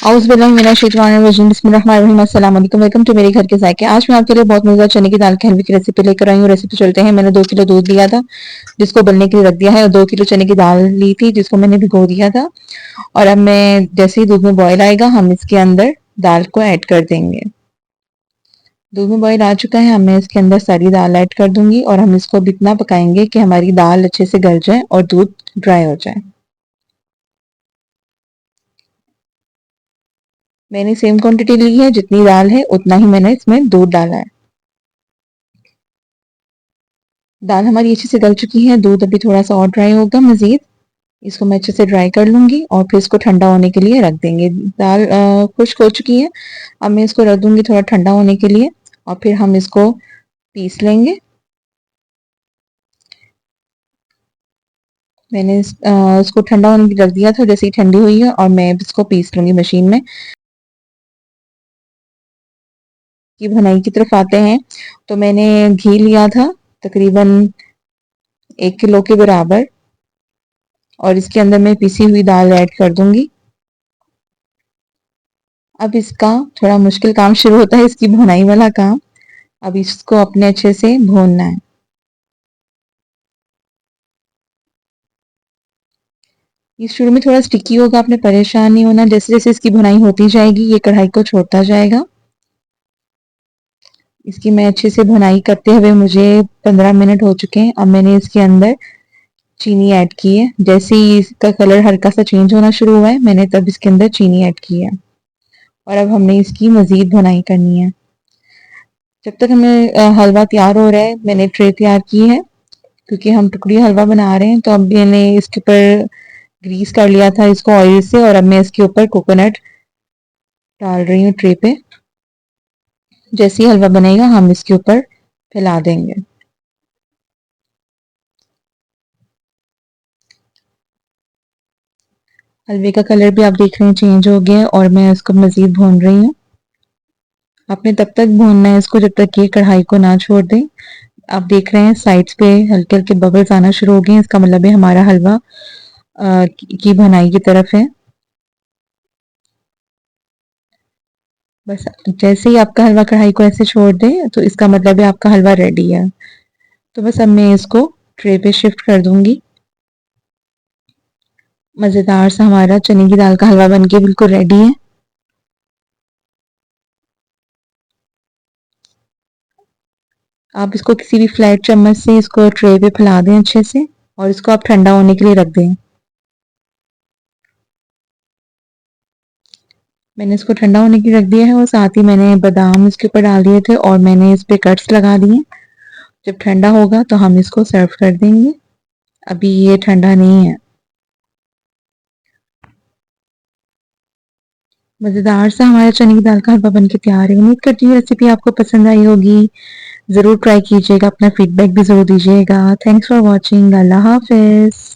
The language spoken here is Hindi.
औज़ुबिल्लाहिमिनश्शैतानिर्रजीम बिस्मिल्लाहिर्रहमानिर्रहीम अस्सलाम वालेकुम। वेलकम टू मेरे घर के ज़ायके। आज मैं आपके लिए बहुत मज़ेदार चने की दाल के हलवे की रेसिपी लेकर आई हूँ। रेसिपी चलते हैं। मैंने 2 किलो दूध लिया था जिसको उबलने के लिए रख दिया है और 2 किलो चने की दाल ली थी जिसको मैंने भिगो दिया था। और अब मैं जैसे ही दूध में बॉयल आएगा हम इसके अंदर दाल को ऐड कर देंगे। दूध में बॉयल आ चुका है, अब मैं इसके अंदर सारी दाल ऐड कर दूंगी और हम इसको अब इतना पकाएंगे कि हमारी दाल अच्छे से गल जाए और दूध ड्राई हो जाए। मैंने सेम क्वांटिटी ली है, जितनी दाल है उतना ही मैंने इसमें दूध डाला है। दाल हमारी अच्छे से गल चुकी है, दूध अभी थोड़ा सा और ड्राई होगा मज़ीद। इसको मैं अच्छे से ड्राई कर लूँगी और फिर इसको ठंडा होने के लिए रख देंगे। दाल खुश्क हो चुकी है, अब मैं इसको रख दूँगी थोड़ा ठंडा होने के लिए और फिर हम इसको पीस लेंगे। मैंने इसको ठंडा होने के लिए रख दिया था, जैसे ही ठंडी हुई है और मैं इसको पीस लूँगी मशीन में। की भुनाई की तरफ आते हैं, तो मैंने घी लिया था तकरीबन 1 किलो के बराबर और इसके अंदर मैं पिसी हुई दाल ऐड कर दूँगी। अब इसका थोड़ा मुश्किल काम शुरू होता है, इसकी भुनाई वाला काम। अब इसको अपने अच्छे से भूनना है। ये शुरू में थोड़ा स्टिकी होगा, आपने परेशान नहीं होना। जैसे-जैसे इसकी भुनाई होती जाएगी, ये कढ़ाई को छोड़ता जाएगा। इसकी मैं अच्छे से भुनाई करते हुए मुझे 15 मिनट हो चुके हैं। अब मैंने इसके अंदर चीनी ऐड की है। जैसे ही इसका कलर हल्का सा चेंज होना शुरू हुआ है, मैंने तब इसके अंदर चीनी ऐड की है और अब हमने इसकी मज़ीद भुनाई करनी है। जब तक हमें हलवा तैयार हो रहा है, मैंने ट्रे तैयार की है क्योंकि हम टुकड़ी हलवा बना रहे हैं। तो अब मैंने इसके ऊपर ग्रीस कर लिया था इसको ऑयल से और अब मैं इसके ऊपर कोकोनट डाल रही हूँ ट्रे पे। जैसे ही हलवा बनेगा हम इसके ऊपर फैला देंगे। हलवे का कलर भी आप देख रहे हैं चेंज हो गया है और मैं इसको मज़ीद भून रही हूँ। आपने तब तक भूनना है इसको जब तक ये कढ़ाई को ना छोड़ दे। आप देख रहे हैं साइड्स पे हल्के-हल्के बबल्स आना शुरू हो गए हैं, इसका मतलब है हमारा हलवा की भुनाई की तरफ है। बस जैसे ही आपका हलवा कढ़ाई को ऐसे छोड़ दे तो इसका मतलब है आपका हलवा रेडी है। तो बस अब मैं इसको ट्रे पे शिफ्ट कर दूंगी। मज़ेदार सा हमारा चने की दाल का हलवा बनके बिल्कुल रेडी है। आप इसको किसी भी फ्लैट चम्मच से इसको ट्रे पे फैला दें अच्छे से और इसको आप ठंडा होने के लिए रख दें। मैंने इसको ठंडा होने के लिए रख दिया है और साथ ही मैंने बादाम इसके ऊपर डाल दिए थे और मैंने इस पे कट्स लगा दिए। जब ठंडा होगा तो हम इसको सर्व कर देंगे। अभी ये ठंडा नहीं है। मज़ेदार सा हमारा चने की दाल का हलवा बनके तैयार है। उम्मीद करती हूँ रेसिपी आपको पसंद आई होगी। ज़रूर ट्राई कीजिएगा, अपना फीडबैक भी ज़रूर दीजिएगा। Thanks for watching. अल्लाह हाफ़िज़।